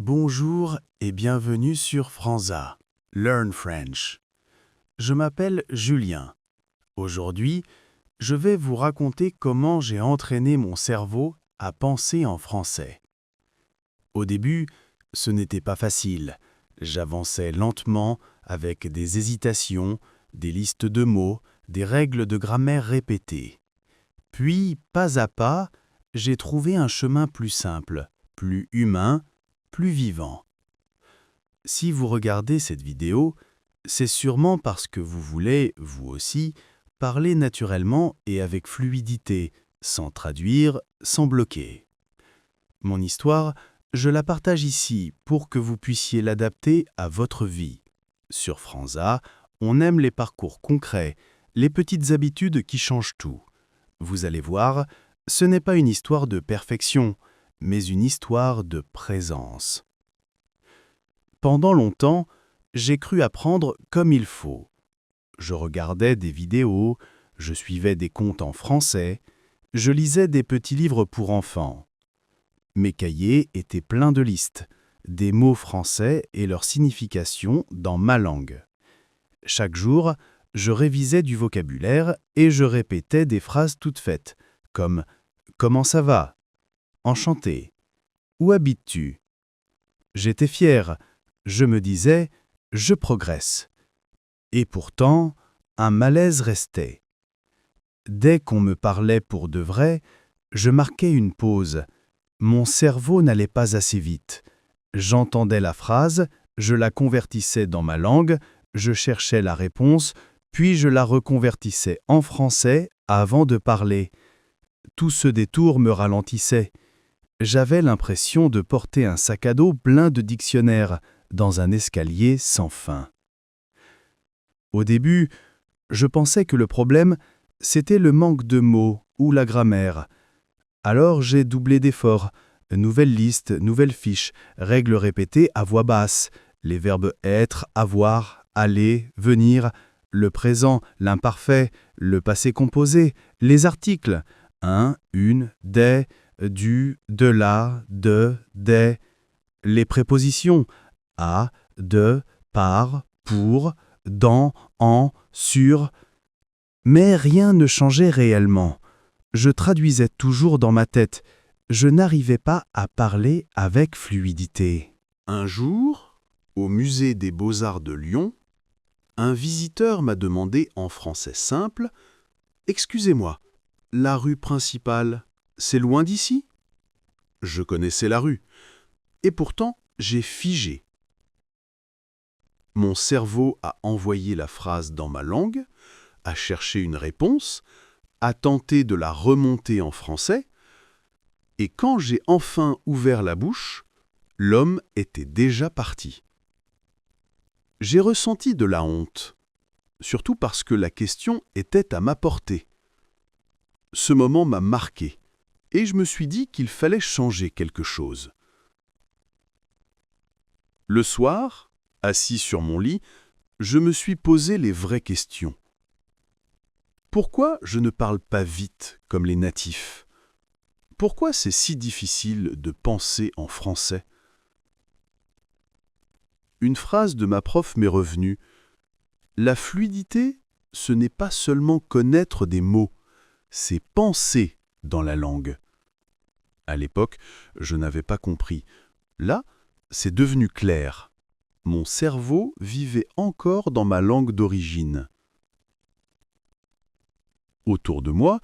Bonjour et bienvenue sur Franza, Learn French. Je m'appelle Julien. Aujourd'hui, je vais vous raconter comment j'ai entraîné mon cerveau à penser en français. Au début, ce n'était pas facile. J'avançais lentement avec des hésitations, des listes de mots, des règles de grammaire répétées. Puis, pas à pas, j'ai trouvé un chemin plus simple, plus humain, plus vivant. Si vous regardez cette vidéo, c'est sûrement parce que vous voulez, vous aussi, parler naturellement et avec fluidité, sans traduire, sans bloquer. Mon histoire, je la partage ici pour que vous puissiez l'adapter à votre vie. Sur Franza, on aime les parcours concrets, les petites habitudes qui changent tout. Vous allez voir, ce n'est pas une histoire de perfection, mais une histoire de présence. Pendant longtemps, j'ai cru apprendre comme il faut. Je regardais des vidéos, je suivais des contes en français, je lisais des petits livres pour enfants. Mes cahiers étaient pleins de listes, des mots français et leur signification dans ma langue. Chaque jour, je révisais du vocabulaire et je répétais des phrases toutes faites, comme « Comment ça va ?»« Enchanté » ?»« Où habites-tu ?» J'étais fier, je me disais « Je progresse ». Et pourtant, un malaise restait. Dès qu'on me parlait pour de vrai, je marquais une pause. Mon cerveau n'allait pas assez vite. J'entendais la phrase, je la convertissais dans ma langue, je cherchais la réponse, puis je la reconvertissais en français avant de parler. Tout ce détour me ralentissait. J'avais l'impression de porter un sac à dos plein de dictionnaires dans un escalier sans fin. Au début, je pensais que le problème, c'était le manque de mots ou la grammaire. Alors j'ai doublé d'efforts. Nouvelle liste, nouvelle fiche, règles répétées à voix basse, les verbes être, avoir, aller, venir, le présent, l'imparfait, le passé composé, les articles, un, une, des, du, de la, de, des, les prépositions, à, de, par, pour, dans, en, sur. Mais rien ne changeait réellement. Je traduisais toujours dans ma tête. Je n'arrivais pas à parler avec fluidité. Un jour, au musée des Beaux-Arts de Lyon, un visiteur m'a demandé en français simple « Excusez-moi, la rue principale, c'est loin d'ici ?» Je connaissais la rue, et pourtant j'ai figé. Mon cerveau a envoyé la phrase dans ma langue, a cherché une réponse, a tenté de la remonter en français, et quand j'ai enfin ouvert la bouche, l'homme était déjà parti. J'ai ressenti de la honte, surtout parce que la question était à ma portée. Ce moment m'a marqué, et je me suis dit qu'il fallait changer quelque chose. Le soir, assis sur mon lit, je me suis posé les vraies questions. Pourquoi je ne parle pas vite comme les natifs ? Pourquoi c'est si difficile de penser en français ? Une phrase de ma prof m'est revenue. La fluidité, ce n'est pas seulement connaître des mots, c'est penser dans la langue. À l'époque, je n'avais pas compris. Là, c'est devenu clair. Mon cerveau vivait encore dans ma langue d'origine. Autour de moi,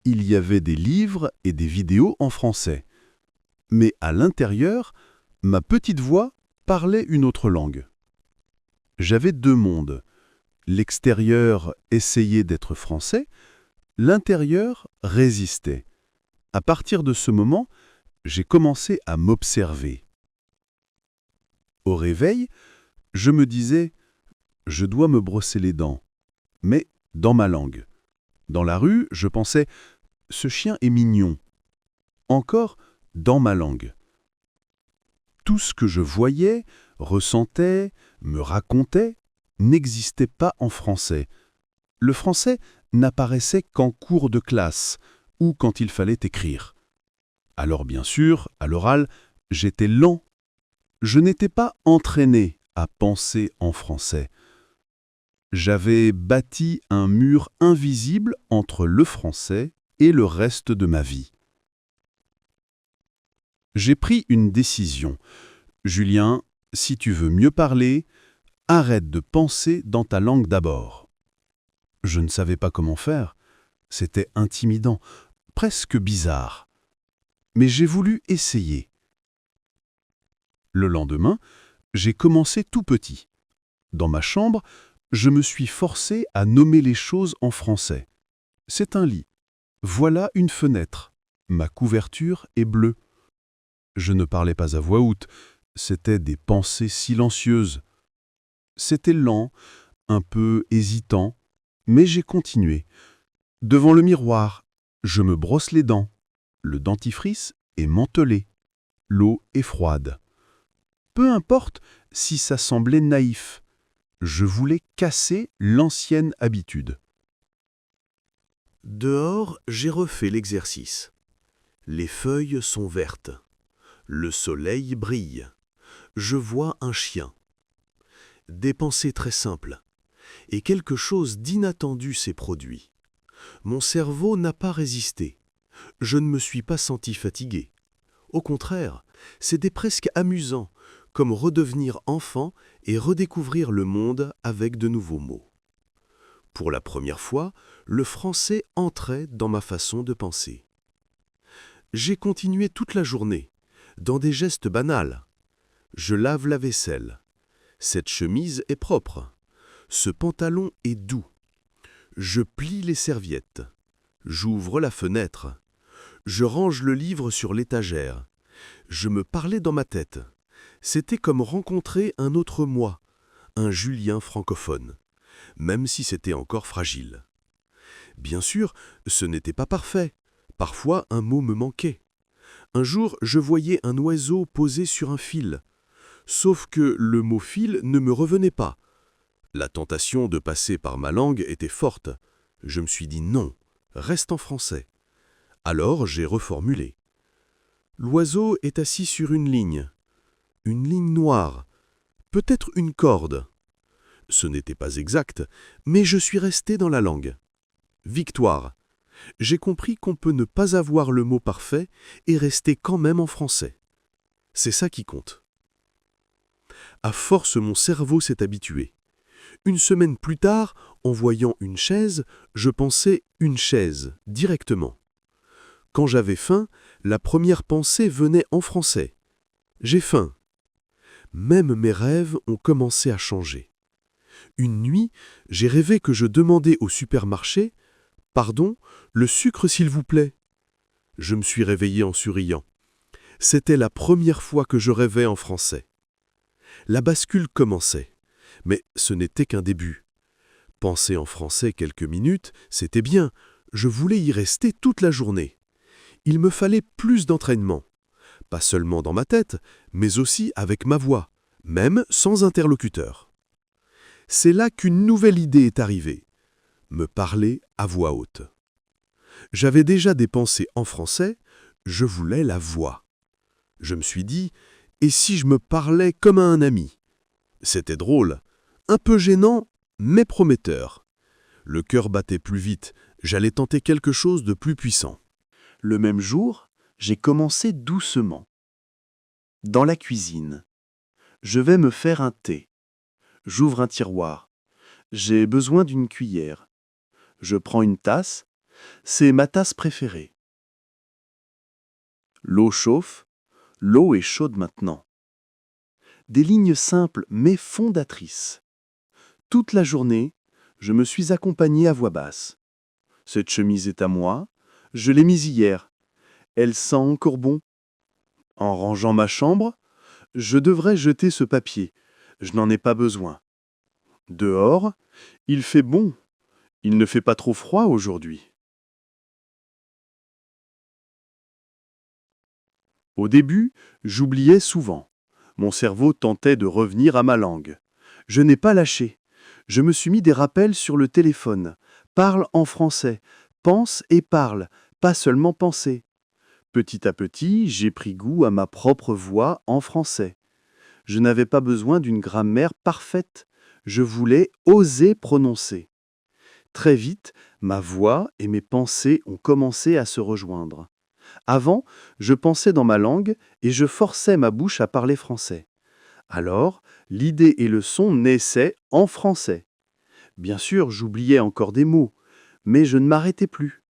il y avait des livres et des vidéos en français. Mais à l'intérieur, ma petite voix parlait une autre langue. J'avais deux mondes. L'extérieur essayait d'être français, l'intérieur résistait. À partir de ce moment, j'ai commencé à m'observer. Au réveil, je me disais « je dois me brosser les dents », mais dans ma langue. Dans la rue, je pensais « ce chien est mignon », encore dans ma langue. Tout ce que je voyais, ressentais, me racontais, n'existait pas en français. Le français n'apparaissait qu'en cours de classe ou quand il fallait écrire. Alors bien sûr, à l'oral, j'étais lent. Je n'étais pas entraîné à penser en français. J'avais bâti un mur invisible entre le français et le reste de ma vie. J'ai pris une décision. Julien, si tu veux mieux parler, arrête de penser dans ta langue d'abord. Je ne savais pas comment faire. C'était intimidant, presque bizarre. Mais j'ai voulu essayer. Le lendemain, j'ai commencé tout petit. Dans ma chambre, je me suis forcé à nommer les choses en français. C'est un lit. Voilà une fenêtre. Ma couverture est bleue. Je ne parlais pas à voix haute. C'était des pensées silencieuses. C'était lent, un peu hésitant, mais j'ai continué. Devant le miroir, je me brosse les dents. Le dentifrice est mentelé. L'eau est froide. Peu importe si ça semblait naïf. Je voulais casser l'ancienne habitude. Dehors, j'ai refait l'exercice. Les feuilles sont vertes. Le soleil brille. Je vois un chien. Des pensées très simples. Et quelque chose d'inattendu s'est produit. Mon cerveau n'a pas résisté. Je ne me suis pas senti fatigué. Au contraire, c'était presque amusant, comme redevenir enfant et redécouvrir le monde avec de nouveaux mots. Pour la première fois, le français entrait dans ma façon de penser. J'ai continué toute la journée, dans des gestes banals. Je lave la vaisselle. Cette chemise est propre. Ce pantalon est doux. Je plie les serviettes. J'ouvre la fenêtre. Je range le livre sur l'étagère. Je me parlais dans ma tête. C'était comme rencontrer un autre moi, un Julien francophone, même si c'était encore fragile. Bien sûr, ce n'était pas parfait. Parfois, un mot me manquait. Un jour, je voyais un oiseau posé sur un fil. Sauf que le mot fil ne me revenait pas. La tentation de passer par ma langue était forte. Je me suis dit non, reste en français. Alors j'ai reformulé. L'oiseau est assis sur une ligne noire, peut-être une corde. Ce n'était pas exact, mais je suis resté dans la langue. Victoire. J'ai compris qu'on peut ne pas avoir le mot parfait et rester quand même en français. C'est ça qui compte. À force, mon cerveau s'est habitué. Une semaine plus tard, en voyant une chaise, je pensais une chaise, directement. Quand j'avais faim, la première pensée venait en français. J'ai faim. Même mes rêves ont commencé à changer. Une nuit, j'ai rêvé que je demandais au supermarché « Pardon, le sucre s'il vous plaît ?» Je me suis réveillé en souriant. C'était la première fois que je rêvais en français. La bascule commençait, mais ce n'était qu'un début. Penser en français quelques minutes, c'était bien. Je voulais y rester toute la journée. Il me fallait plus d'entraînement. Pas seulement dans ma tête, mais aussi avec ma voix, même sans interlocuteur. C'est là qu'une nouvelle idée est arrivée. Me parler à voix haute. J'avais déjà des pensées en français, je voulais la voix. Je me suis dit, et si je me parlais comme à un ami? C'était drôle, un peu gênant, mais prometteur. Le cœur battait plus vite, j'allais tenter quelque chose de plus puissant. Le même jour, j'ai commencé doucement. Dans la cuisine. Je vais me faire un thé. J'ouvre un tiroir. J'ai besoin d'une cuillère. Je prends une tasse. C'est ma tasse préférée. L'eau chauffe. L'eau est chaude maintenant. Des lignes simples mais fondatrices. Toute la journée, je me suis accompagné à voix basse. Cette chemise est à moi. Je l'ai mise hier. Elle sent encore bon. En rangeant ma chambre, je devrais jeter ce papier. Je n'en ai pas besoin. Dehors, il fait bon. Il ne fait pas trop froid aujourd'hui. Au début, j'oubliais souvent. Mon cerveau tentait de revenir à ma langue. Je n'ai pas lâché. Je me suis mis des rappels sur le téléphone. Parle en français. Pense et parle, pas seulement penser. Petit à petit, j'ai pris goût à ma propre voix en français. Je n'avais pas besoin d'une grammaire parfaite. Je voulais oser prononcer. Très vite, ma voix et mes pensées ont commencé à se rejoindre. Avant, je pensais dans ma langue et je forçais ma bouche à parler français. Alors, l'idée et le son naissaient en français. Bien sûr, j'oubliais encore des mots, mais je ne m'arrêtais plus.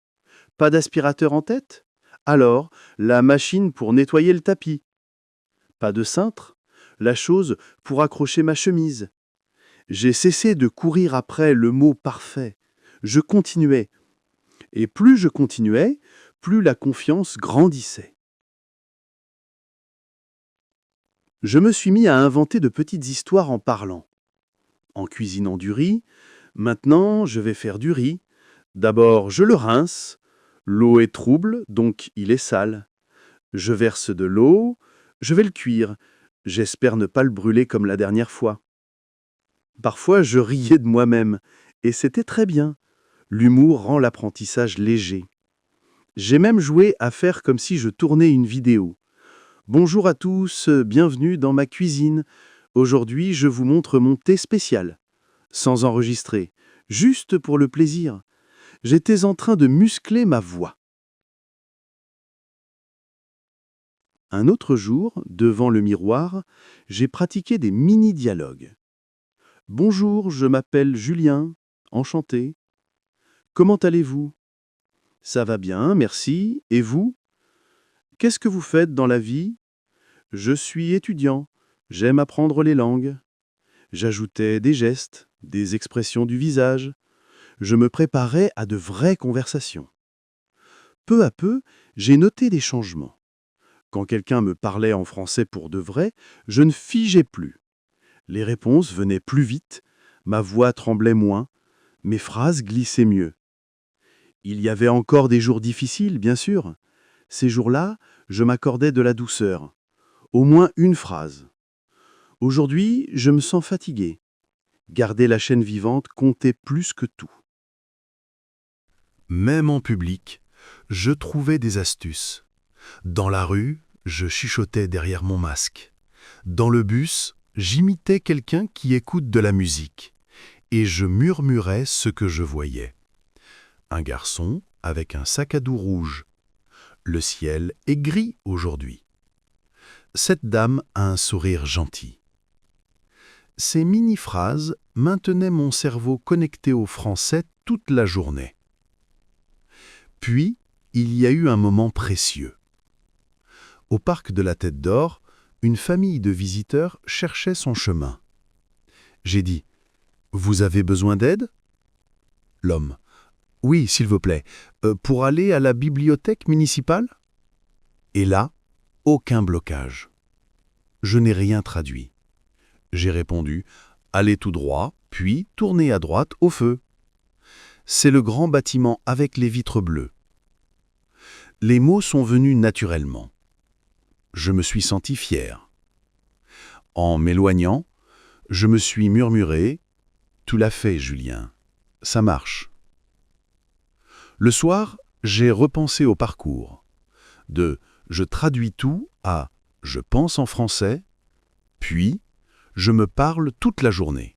Pas d'aspirateur en tête? Alors, la machine pour nettoyer le tapis. Pas de cintre? La chose pour accrocher ma chemise. J'ai cessé de courir après le mot parfait. Je continuais. Et plus je continuais, plus la confiance grandissait. Je me suis mis à inventer de petites histoires en parlant. En cuisinant du riz, maintenant je vais faire du riz. D'abord je le rince. L'eau est trouble, donc il est sale. Je verse de l'eau, je vais le cuire. J'espère ne pas le brûler comme la dernière fois. Parfois je riais de moi-même, et c'était très bien. L'humour rend l'apprentissage léger. J'ai même joué à faire comme si je tournais une vidéo. Bonjour à tous, bienvenue dans ma cuisine. Aujourd'hui, je vous montre mon thé spécial. Sans enregistrer, juste pour le plaisir. J'étais en train de muscler ma voix. Un autre jour, devant le miroir, j'ai pratiqué des mini-dialogues. Bonjour, je m'appelle Julien. Enchanté. Comment allez-vous? Ça va bien, merci. Et vous? Qu'est-ce que vous faites dans la vie? Je suis étudiant. J'aime apprendre les langues. J'ajoutais des gestes, des expressions du visage. Je me préparais à de vraies conversations. Peu à peu, j'ai noté des changements. Quand quelqu'un me parlait en français pour de vrai, je ne figeais plus. Les réponses venaient plus vite, ma voix tremblait moins, mes phrases glissaient mieux. Il y avait encore des jours difficiles, bien sûr. Ces jours-là, je m'accordais de la douceur. Au moins une phrase. Aujourd'hui, je me sens fatigué. Garder la chaîne vivante comptait plus que tout. Même en public, je trouvais des astuces. Dans la rue, je chuchotais derrière mon masque. Dans le bus, j'imitais quelqu'un qui écoute de la musique. Et je murmurais ce que je voyais. Un garçon avec un sac à dos rouge. Le ciel est gris aujourd'hui. Cette dame a un sourire gentil. Ces mini-phrases maintenaient mon cerveau connecté au français toute la journée. Puis, il y a eu un moment précieux. Au parc de la Tête d'Or, une famille de visiteurs cherchait son chemin. J'ai dit « Vous avez besoin d'aide ?» L'homme « Oui, s'il vous plaît, pour aller à la bibliothèque municipale ?» Et là, aucun blocage. Je n'ai rien traduit. J'ai répondu « Allez tout droit, puis tournez à droite au feu. » C'est le grand bâtiment avec les vitres bleues. Les mots sont venus naturellement. Je me suis senti fier. En m'éloignant, je me suis murmuré « Tu l'as fait, Julien. Ça marche. » Le soir, j'ai repensé au parcours. De « je traduis tout » à « je pense en français », puis « je me parle toute la journée ».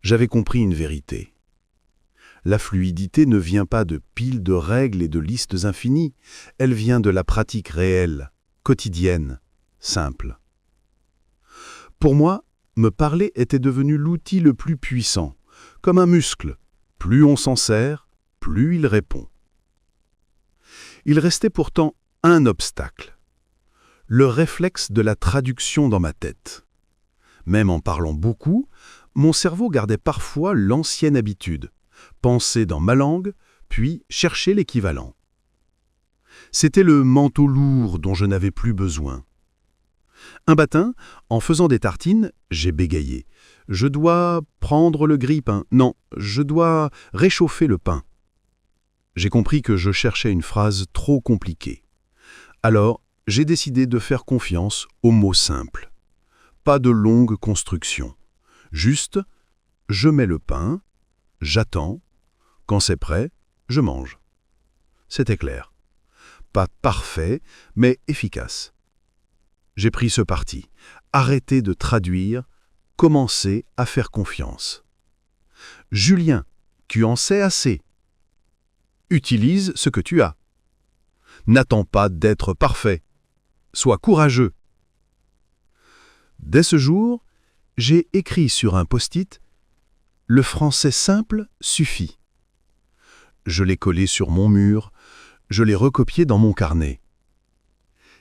J'avais compris une vérité. La fluidité ne vient pas de piles de règles et de listes infinies, elle vient de la pratique réelle, quotidienne, simple. Pour moi, me parler était devenu l'outil le plus puissant, comme un muscle. Plus on s'en sert, plus il répond. Il restait pourtant un obstacle. Le réflexe de la traduction dans ma tête. Même en parlant beaucoup, mon cerveau gardait parfois l'ancienne habitude. Penser dans ma langue, puis chercher l'équivalent. C'était le manteau lourd dont je n'avais plus besoin. Un matin, en faisant des tartines, j'ai bégayé. Je dois prendre le grille-pain. Non, je dois réchauffer le pain. J'ai compris que je cherchais une phrase trop compliquée. Alors, j'ai décidé de faire confiance aux mots simples. Pas de longue construction. Juste, je mets le pain, j'attends, quand c'est prêt, je mange. C'était clair. Pas parfait, mais efficace. J'ai pris ce parti. Arrêtez de traduire, commencez à faire confiance. Julien, tu en sais assez. Utilise ce que tu as. N'attends pas d'être parfait. Sois courageux. Dès ce jour, j'ai écrit sur un post-it « Le français simple suffit ». Je l'ai collé sur mon mur, je l'ai recopié dans mon carnet.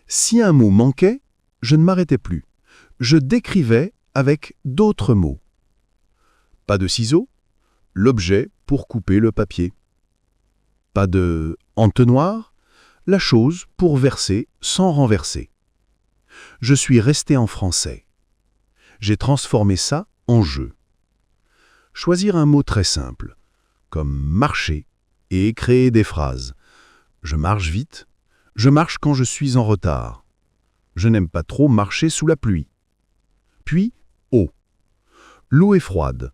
Si un mot manquait, je ne m'arrêtais plus. Je décrivais avec d'autres mots. Pas de ciseaux, l'objet pour couper le papier. Pas de entonnoir, la chose pour verser sans renverser. Je suis resté en français. J'ai transformé ça en jeu. Choisir un mot très simple, comme marcher, et créer des phrases. Je marche vite, je marche quand je suis en retard. Je n'aime pas trop marcher sous la pluie. Puis, eau. L'eau est froide.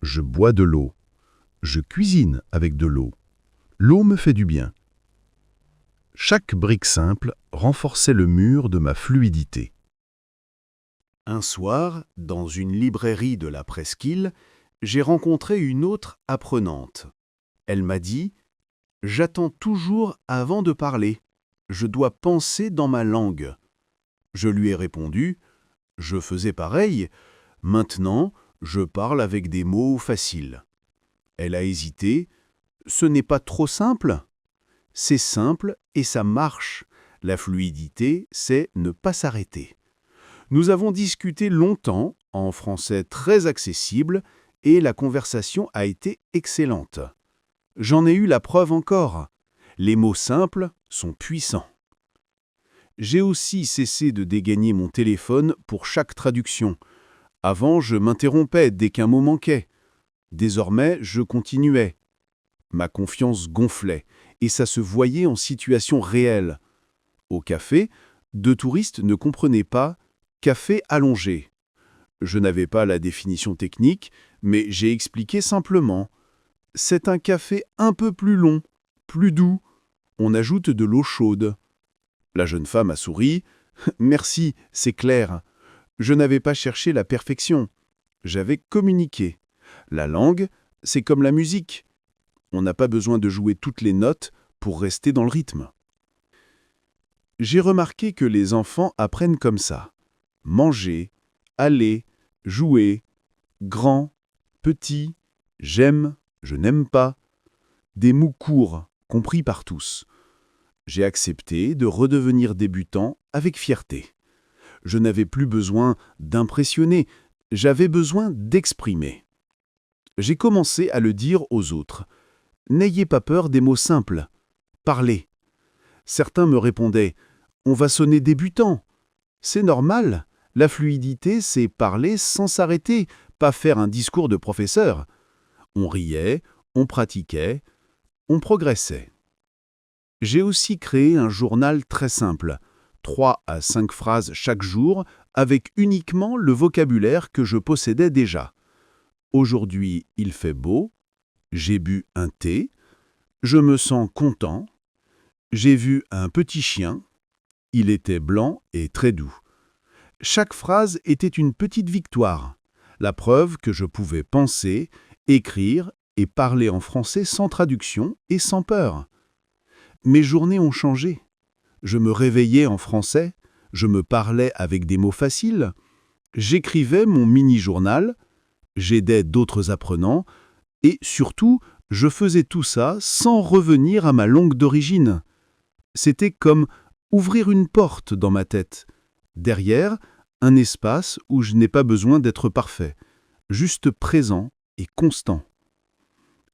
Je bois de l'eau. Je cuisine avec de l'eau. L'eau me fait du bien. Chaque brique simple renforçait le mur de ma fluidité. Un soir, dans une librairie de la Presqu'île, j'ai rencontré une autre apprenante. Elle m'a dit « J'attends toujours avant de parler. Je dois penser dans ma langue. » Je lui ai répondu « Je faisais pareil. Maintenant, je parle avec des mots faciles. » Elle a hésité. « Ce n'est pas trop simple ?» C'est simple et ça marche. La fluidité, c'est ne pas s'arrêter. Nous avons discuté longtemps, en français très accessible, et la conversation a été excellente. J'en ai eu la preuve encore. Les mots simples sont puissants. J'ai aussi cessé de dégainer mon téléphone pour chaque traduction. Avant, je m'interrompais dès qu'un mot manquait. Désormais, je continuais. Ma confiance gonflait, et ça se voyait en situation réelle. Au café, deux touristes ne comprenaient pas « café allongé ». Je n'avais pas la définition technique, mais j'ai expliqué simplement. C'est un café un peu plus long, plus doux. On ajoute de l'eau chaude. La jeune femme a souri. « Merci, c'est clair. » Je n'avais pas cherché la perfection. J'avais communiqué. La langue, c'est comme la musique. On n'a pas besoin de jouer toutes les notes pour rester dans le rythme. J'ai remarqué que les enfants apprennent comme ça. Manger, aller, jouer, grand, petit, j'aime, je n'aime pas. Des mots courts, compris par tous. J'ai accepté de redevenir débutant avec fierté. Je n'avais plus besoin d'impressionner, j'avais besoin d'exprimer. J'ai commencé à le dire aux autres. N'ayez pas peur des mots simples. Parlez. Certains me répondaient « On va sonner débutant ». C'est normal. La fluidité, c'est parler sans s'arrêter, pas faire un discours de professeur. On riait, on pratiquait, on progressait. J'ai aussi créé un journal très simple, 3 à 5 phrases chaque jour, avec uniquement le vocabulaire que je possédais déjà. Aujourd'hui, il fait beau, j'ai bu un thé, je me sens content, j'ai vu un petit chien, il était blanc et très doux. Chaque phrase était une petite victoire, la preuve que je pouvais penser, écrire et parler en français sans traduction et sans peur. Mes journées ont changé. Je me réveillais en français, je me parlais avec des mots faciles, j'écrivais mon mini-journal, j'aidais d'autres apprenants, et surtout, je faisais tout ça sans revenir à ma langue d'origine. C'était comme ouvrir une porte dans ma tête. Derrière, un espace où je n'ai pas besoin d'être parfait, juste présent et constant.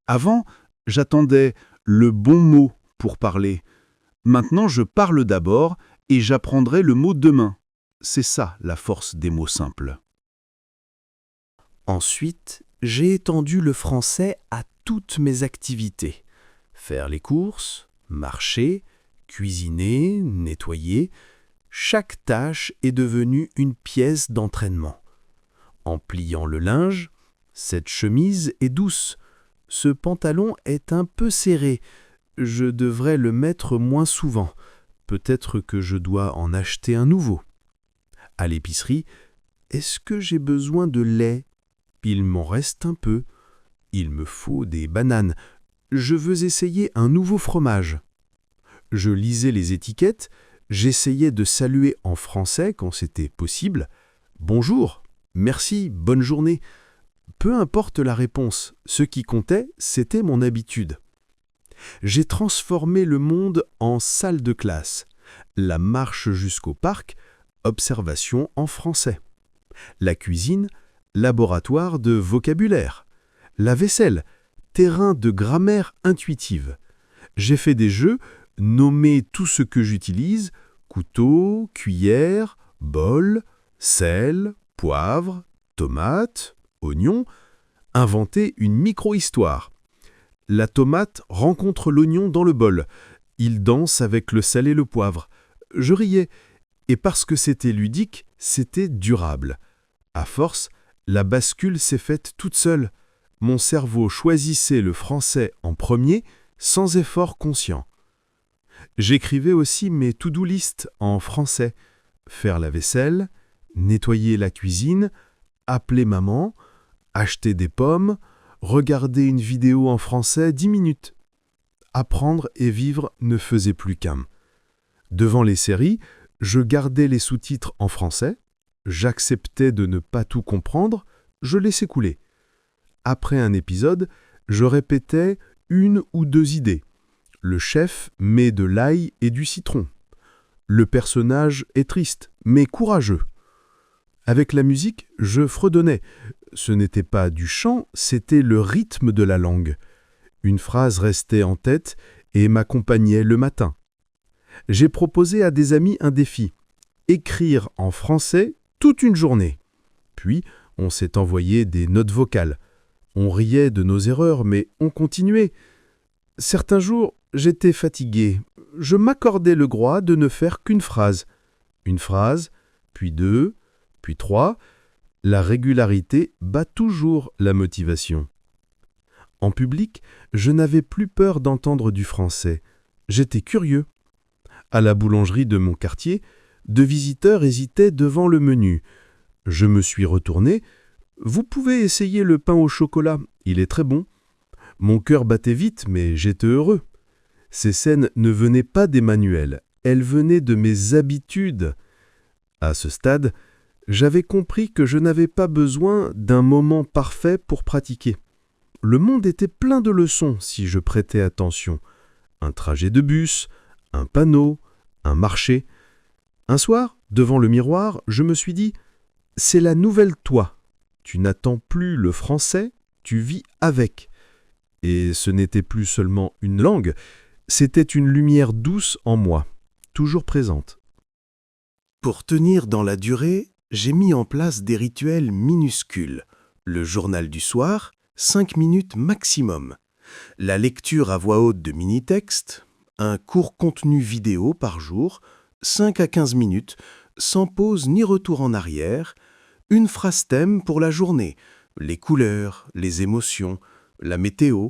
Avant, j'attendais le bon mot pour parler. Maintenant, je parle d'abord et j'apprendrai le mot demain. C'est ça la force des mots simples. Ensuite, j'ai étendu le français à toutes mes activités. Faire les courses, marcher, cuisiner, nettoyer. Chaque tâche est devenue une pièce d'entraînement. En pliant le linge, cette chemise est douce. Ce pantalon est un peu serré. Je devrais le mettre moins souvent. Peut-être que je dois en acheter un nouveau. À l'épicerie, Est-ce que j'ai besoin de lait? Il m'en reste un peu. Il me faut des bananes. Je veux essayer un nouveau fromage. Je lisais les étiquettes, j'essayais de saluer en français quand c'était possible. Bonjour, merci, bonne journée. Peu importe la réponse, ce qui comptait, c'était mon habitude. J'ai transformé le monde en salle de classe. La marche jusqu'au parc, observation en français. La cuisine, laboratoire de vocabulaire. La vaisselle, terrain de grammaire intuitive. J'ai fait des jeux, nommé tout ce que j'utilise, couteau, cuillère, bol, sel, poivre, tomate, oignon, inventé une micro-histoire. La tomate rencontre l'oignon dans le bol. Il danse avec le sel et le poivre. Je riais, et parce que c'était ludique, c'était durable. À force, la bascule s'est faite toute seule. Mon cerveau choisissait le français en premier, sans effort conscient. J'écrivais aussi mes to-do list en français. Faire la vaisselle, nettoyer la cuisine, appeler maman, acheter des pommes, regarder une vidéo en français 10 minutes. Apprendre et vivre ne faisait plus qu'un. Devant les séries, je gardais les sous-titres en français, j'acceptais de ne pas tout comprendre, je laissais couler. Après un épisode, je répétais 1 ou 2 idées. Le chef met de l'ail et du citron. Le personnage est triste, mais courageux. Avec la musique, je fredonnais. Ce n'était pas du chant, c'était le rythme de la langue. Une phrase restait en tête et m'accompagnait le matin. J'ai proposé à des amis un défi. Écrire en français toute une journée. Puis, on s'est envoyé des notes vocales. On riait de nos erreurs, mais on continuait. Certains jours, j'étais fatigué. Je m'accordais le droit de ne faire qu'une phrase. Une phrase, puis 2, puis 3. La régularité bat toujours la motivation. En public, je n'avais plus peur d'entendre du français. J'étais curieux. À la boulangerie de mon quartier, 2 visiteurs hésitaient devant le menu. Je me suis retourné. « Vous pouvez essayer le pain au chocolat, il est très bon. » Mon cœur battait vite, mais j'étais heureux. Ces scènes ne venaient pas des manuels, elles venaient de mes habitudes. À ce stade, j'avais compris que je n'avais pas besoin d'un moment parfait pour pratiquer. Le monde était plein de leçons si je prêtais attention. Un trajet de bus, un panneau, un marché. Un soir, devant le miroir, je me suis dit « C'est la nouvelle toi. Tu n'attends plus le français, tu vis avec. » Et ce n'était plus seulement une langue, c'était une lumière douce en moi, toujours présente. Pour tenir dans la durée, j'ai mis en place des rituels minuscules. Le journal du soir, 5 minutes maximum. La lecture à voix haute de mini-textes, un court contenu vidéo par jour, 5 à 15 minutes, sans pause ni retour en arrière, une phrase thème pour la journée, les couleurs, les émotions, la météo,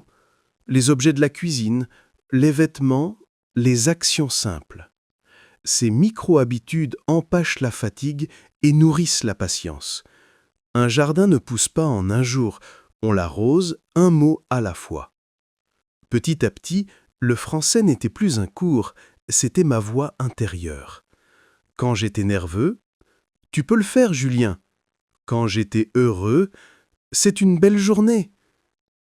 les objets de la cuisine, les vêtements, les actions simples. Ces micro-habitudes empêchent la fatigue et nourrissent la patience. Un jardin ne pousse pas en un jour, on l'arrose un mot à la fois. Petit à petit, le français n'était plus un cours, c'était ma voix intérieure. Quand j'étais nerveux, « Tu peux le faire, Julien !» Quand j'étais heureux, « C'est une belle journée !»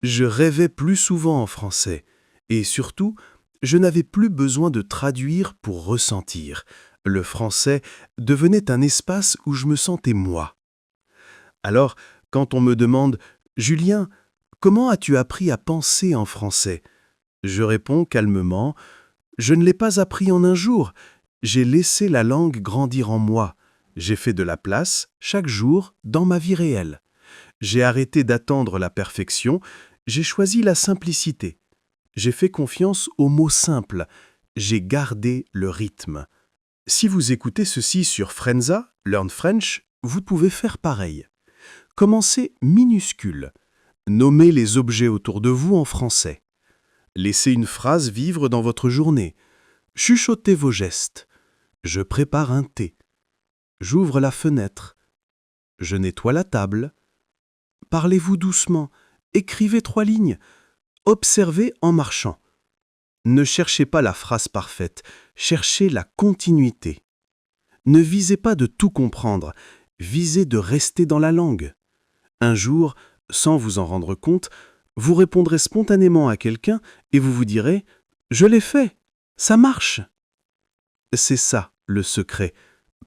Je rêvais plus souvent en français, et surtout, je n'avais plus besoin de traduire pour ressentir. Le français devenait un espace où je me sentais moi. Alors, quand on me demande « Julien, comment as-tu appris à penser en français ?» Je réponds calmement « Je ne l'ai pas appris en un jour, j'ai laissé la langue grandir en moi. J'ai fait de la place, chaque jour, dans ma vie réelle. J'ai arrêté d'attendre la perfection, j'ai choisi la simplicité. J'ai fait confiance aux mots simples, j'ai gardé le rythme. » Si vous écoutez ceci sur Frenza, Learn French, vous pouvez faire pareil. Commencez minuscule. Nommez les objets autour de vous en français. Laissez une phrase vivre dans votre journée. Chuchotez vos gestes. Je prépare un thé. J'ouvre la fenêtre. Je nettoie la table. Parlez-vous doucement. Écrivez 3 lignes. Observez en marchant. Ne cherchez pas la phrase parfaite, cherchez la continuité. Ne visez pas de tout comprendre, visez de rester dans la langue. Un jour, sans vous en rendre compte, vous répondrez spontanément à quelqu'un et vous vous direz « Je l'ai fait, ça marche !» C'est ça le secret,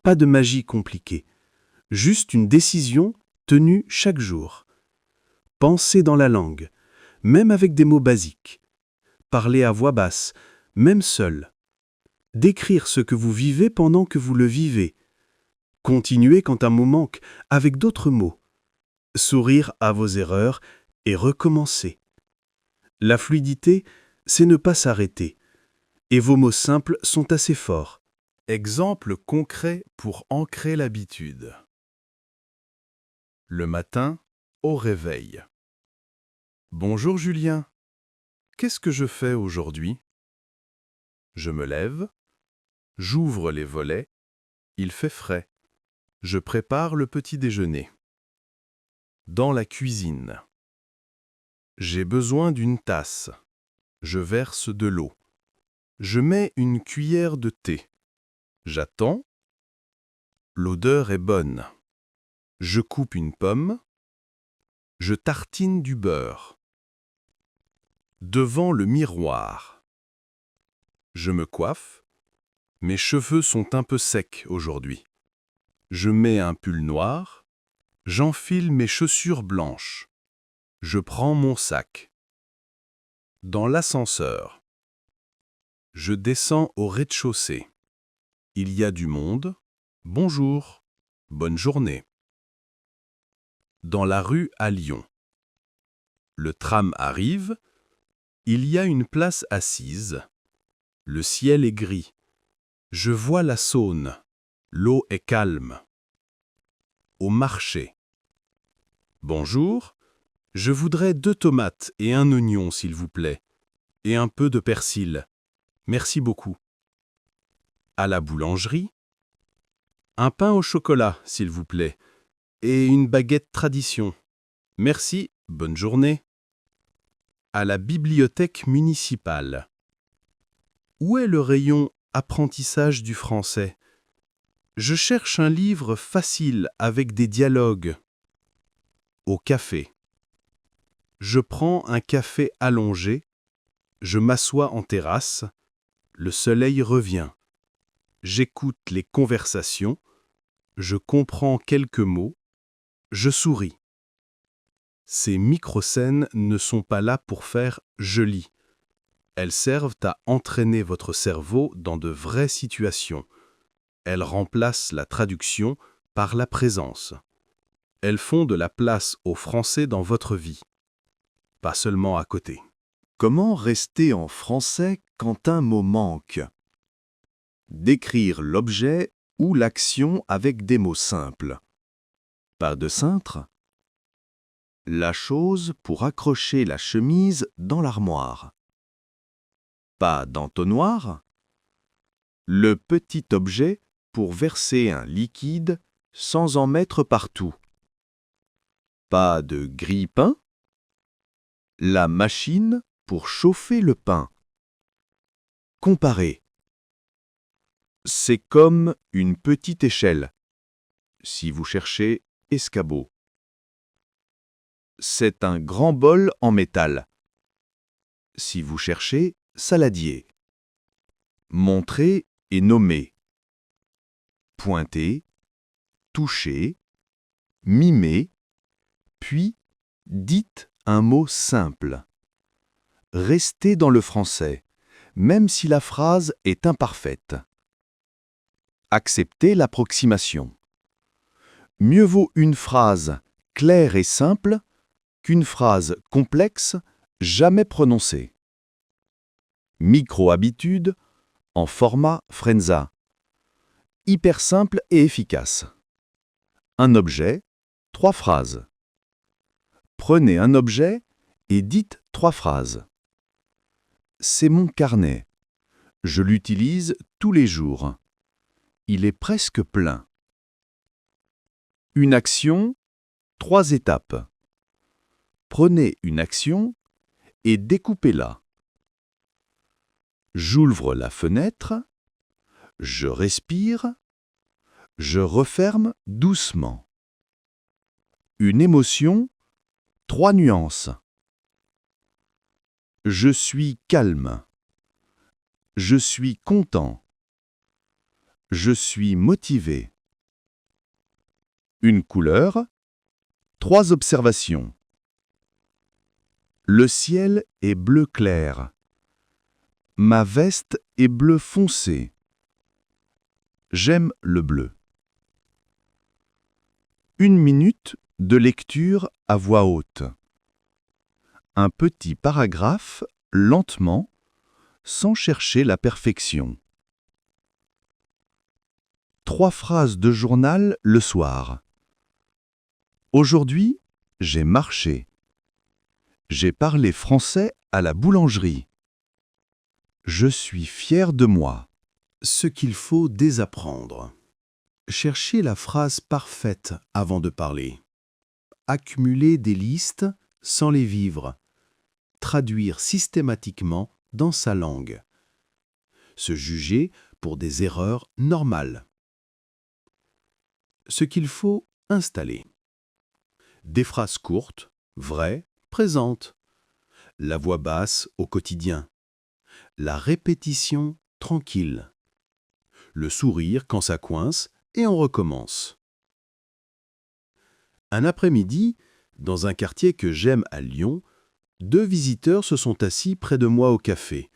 pas de magie compliquée, juste une décision tenue chaque jour. Pensez dans la langue, même avec des mots basiques. Parlez à voix basse, même seul. Décrire ce que vous vivez pendant que vous le vivez. Continuez quand un mot manque, avec d'autres mots. Sourire à vos erreurs et recommencer. La fluidité, c'est ne pas s'arrêter. Et vos mots simples sont assez forts. Exemple concret pour ancrer l'habitude. Le matin, au réveil. Bonjour Julien. Qu'est-ce que je fais aujourd'hui? Je me lève, j'ouvre les volets, il fait frais. Je prépare le petit déjeuner. Dans la cuisine. J'ai besoin d'une tasse. Je verse de l'eau. Je mets une cuillère de thé. J'attends. L'odeur est bonne. Je coupe une pomme. Je tartine du beurre. Devant le miroir. Je me coiffe. Mes cheveux sont un peu secs aujourd'hui. Je mets un pull noir. J'enfile mes chaussures blanches. Je prends mon sac. Dans l'ascenseur. Je descends au rez-de-chaussée. Il y a du monde. Bonjour. Bonne journée. Dans la rue à Lyon. Le tram arrive. Il y a une place assise. Le ciel est gris. Je vois la Saône. L'eau est calme. Au marché. Bonjour. Je voudrais 2 tomates et un oignon, s'il vous plaît. Et un peu de persil. Merci beaucoup. À la boulangerie. Un pain au chocolat, s'il vous plaît. Et une baguette tradition. Merci, bonne journée. À la bibliothèque municipale. Où est le rayon apprentissage du français? Je cherche un livre facile avec des dialogues. Au café. Je prends un café allongé. Je m'assois en terrasse. Le soleil revient. J'écoute les conversations. Je comprends quelques mots. Je souris. Ces micro-scènes ne sont pas là pour faire « je lis ». Elles servent à entraîner votre cerveau dans de vraies situations. Elles remplacent la traduction par la présence. Elles font de la place au français dans votre vie, pas seulement à côté. Comment rester en français quand un mot manque? Décrire l'objet ou l'action avec des mots simples. Pas de cintre? La chose pour accrocher la chemise dans l'armoire. Pas d'entonnoir? Le petit objet pour verser un liquide sans en mettre partout. Pas de grille-pain? La machine pour chauffer le pain. Comparer. C'est comme une petite échelle. Si vous cherchez escabeau. C'est un grand bol en métal. Si vous cherchez saladier. Montrer et nommer. Pointer, toucher, mimer, puis dites un mot simple. Restez dans le français, même si la phrase est imparfaite. Acceptez l'approximation. Mieux vaut une phrase claire et simple qu'une phrase complexe jamais prononcée. Micro-habitude en format Frenza. Hyper simple et efficace. Un objet, 3 phrases. Prenez un objet et dites 3 phrases. C'est mon carnet. Je l'utilise tous les jours. Il est presque plein. Une action, 3 étapes. Prenez une action et découpez-la. J'ouvre la fenêtre, je respire, je referme doucement. Une émotion, 3 nuances. Je suis calme. Je suis content. Je suis motivé. Une couleur, 3 observations. Le ciel est bleu clair. Ma veste est bleu foncé. J'aime le bleu. 1 minute de lecture à voix haute. Un petit paragraphe, lentement, sans chercher la perfection. 3 phrases de journal le soir. Aujourd'hui, j'ai marché. J'ai parlé français à la boulangerie. Je suis fier de moi. Ce qu'il faut désapprendre. Cherchez la phrase parfaite avant de parler. Accumuler des listes sans les vivre. Traduire systématiquement dans sa langue. Se juger pour des erreurs normales. Ce qu'il faut installer. Des phrases courtes, vraies, présentes. La voix basse au quotidien. La répétition tranquille. Le sourire quand ça coince et on recommence. Un après-midi, dans un quartier que j'aime à Lyon, 2 visiteurs se sont assis près de moi au café.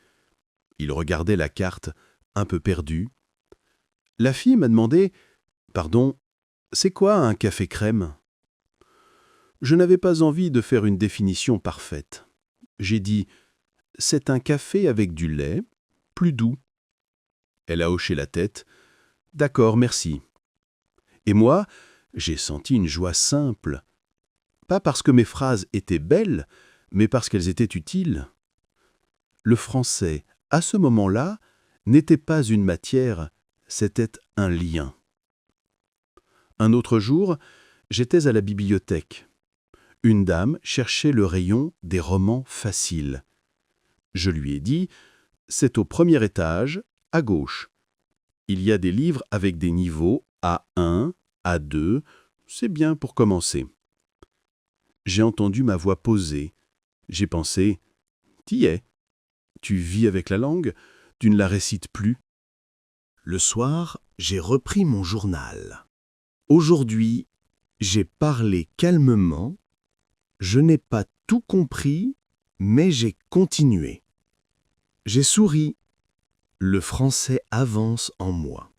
Ils regardaient la carte, un peu perdus. La fille m'a demandé « Pardon, c'est quoi un café crème ?» Je n'avais pas envie de faire une définition parfaite. J'ai dit « C'est un café avec du lait, plus doux. » Elle a hoché la tête. « D'accord, merci. » Et moi, j'ai senti une joie simple. Pas parce que mes phrases étaient belles, mais parce qu'elles étaient utiles. Le français, à ce moment-là, n'était pas une matière, c'était un lien. Un autre jour, j'étais à la bibliothèque. Une dame cherchait le rayon des romans faciles. Je lui ai dit « C'est au premier étage, à gauche. Il y a des livres avec des niveaux A1, A2, c'est bien pour commencer. » J'ai entendu ma voix posée. J'ai pensé « T'y es. Tu vis avec la langue, tu ne la récites plus. » Le soir, j'ai repris mon journal. Aujourd'hui, j'ai parlé calmement. Je n'ai pas tout compris, mais j'ai continué. J'ai souri. Le français avance en moi.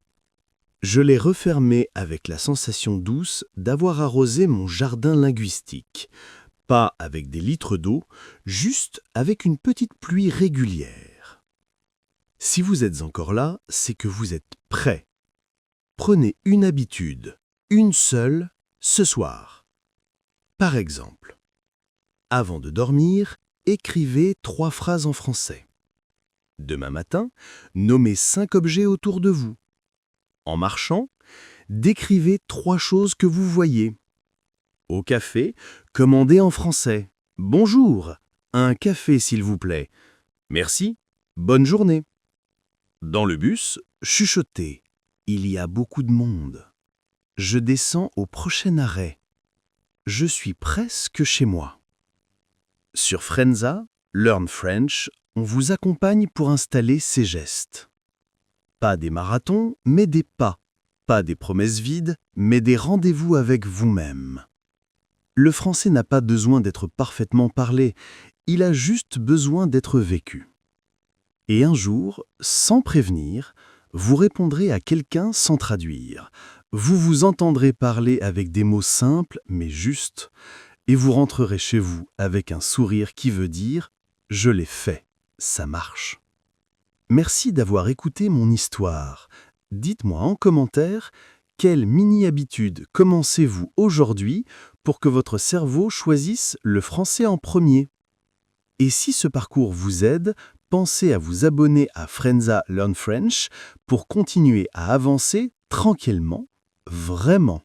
Je l'ai refermé avec la sensation douce d'avoir arrosé mon jardin linguistique. Pas avec des litres d'eau, juste avec une petite pluie régulière. Si vous êtes encore là, c'est que vous êtes prêt. Prenez une habitude, une seule, ce soir. Par exemple, avant de dormir, écrivez 3 phrases en français. Demain matin, nommez 5 objets autour de vous. En marchant, décrivez 3 choses que vous voyez. Au café, commandez en français. Bonjour, un café s'il vous plaît. Merci, bonne journée. Dans le bus, chuchotez. Il y a beaucoup de monde. Je descends au prochain arrêt. Je suis presque chez moi. Sur Frenza, Learn French, on vous accompagne pour installer ces gestes. Pas des marathons, mais des pas. Pas des promesses vides, mais des rendez-vous avec vous-même. Le français n'a pas besoin d'être parfaitement parlé, il a juste besoin d'être vécu. Et un jour, sans prévenir, vous répondrez à quelqu'un sans traduire. Vous vous entendrez parler avec des mots simples mais justes, et vous rentrerez chez vous avec un sourire qui veut dire « Je l'ai fait, ça marche ». Merci d'avoir écouté mon histoire. Dites-moi en commentaire quelle mini-habitude commencez-vous aujourd'hui pour que votre cerveau choisisse le français en premier. Et si ce parcours vous aide, pensez à vous abonner à Frenza Learn French pour continuer à avancer tranquillement, vraiment.